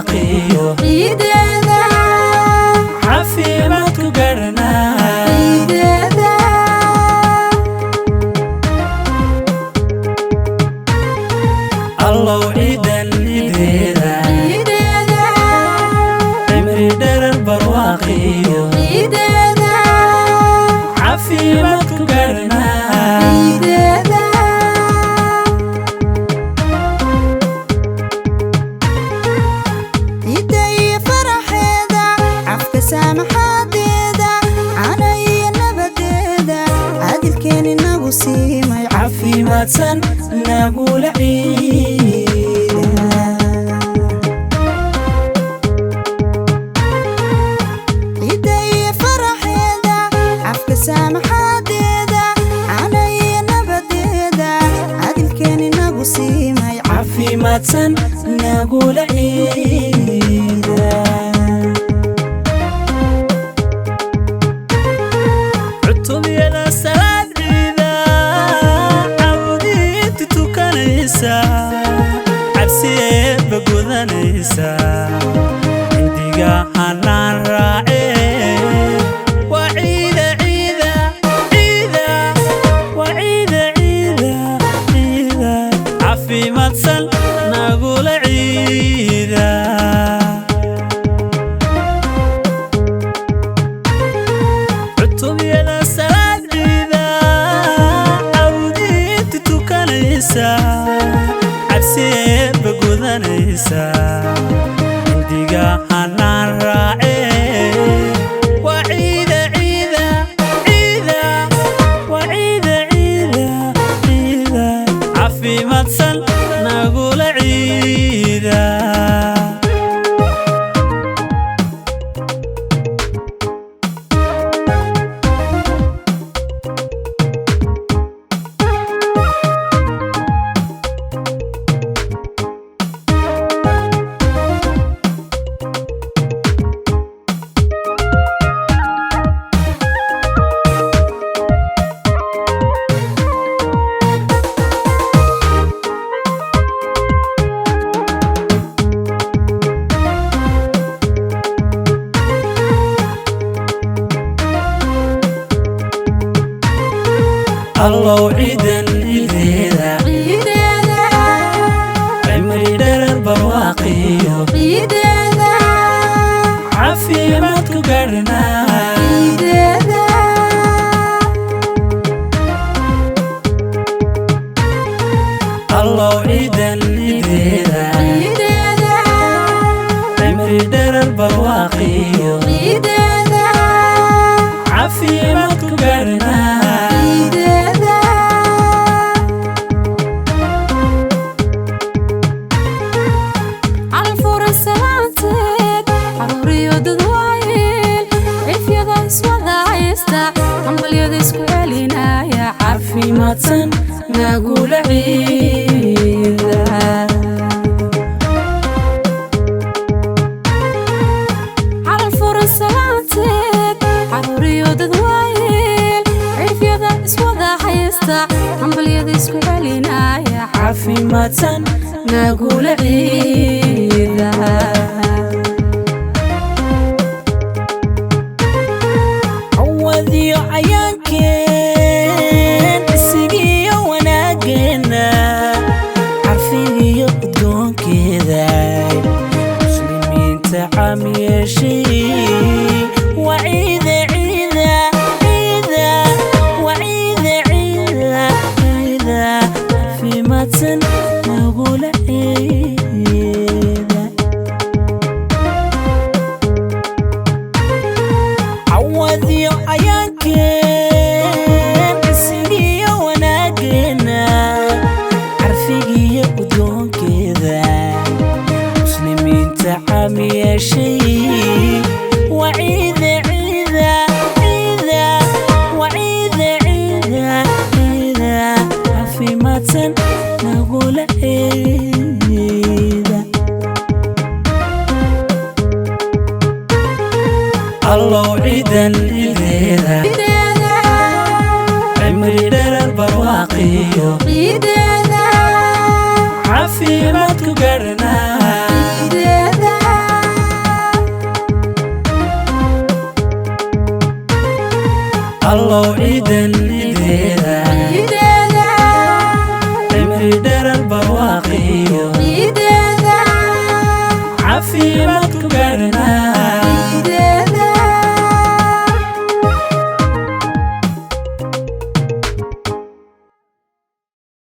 barwaaqeeyo ciideeda caafimaad ku gaarana ciideeda allow ciidan ciideeda ciideeda cimri dherer barwaaqeeyo ciideeda caafimaad ku gaarana ciideeda ciida iyo faraxeeda cafka saamaxaadeeda cana iyo nabadeeda caadilkeen inagu siimay caafimaadsan nagula ciida ciida iyo faraxeeda cafka saamaxaadeeda cana iyo nabadeeda caadilkeen inagu siimay caafimaadsan nagula ciida cutubiyada salaad ciida cabdiinti tukanaysa cabsiyeedba gudanaysa cindiga hanaan raace waa ciida ciida ciida waa ciida ciida ciida caafimaadsan nagula ciida cutubiyada salaad ciida cabdiinti tukanaysa cabsiyeedba gudanaysa cindiga hanaan raace waa ciida ciida ciida waa ciida ciida ciida caafimaadsan nagula ciida allow ciidan ciideeda ciideeda cimri dherer barwaaqeeyo ciideeda caafimaad ku gaarana ciideeda allow ciidan ciideeda ciideeda cimri dherer barwaaqeeyo ciideeda caafimaad ku gaarana ciideeda calfura salaanteed caruuriyo dad waayeel cifyada iswada haysta hambalyada isku celinaya caafimaadsan nagula ciida calfura salaanteed caruuriyo dad waayeel cifyada iswada haysta hambalyada isku celinaya caafimaadsan nagula ciida awadiyo cayaankeen isigiyo wanaageena carfigiyo udgoonkeeda muslimiinta caam yeeshay waa ciida ciida ciida waa ciida ciida ciida caafimaadsan nagula ciida awadiyo cayaankeen isigiyo wanaageena carfigiyo udgoonkeeda muslimiinta caam yeeshay waa ciida ciida ciida waa ciida ciida ciida caafimaadsan nagula ciida allow ciidan ciideeda ciideeda cimri dherer barwaaqeeyo ciideeda caafimaad ku gaarana ciideeda الله عيدا عيدا عمري دار البرواقي عيدنا عافية ما تقارنا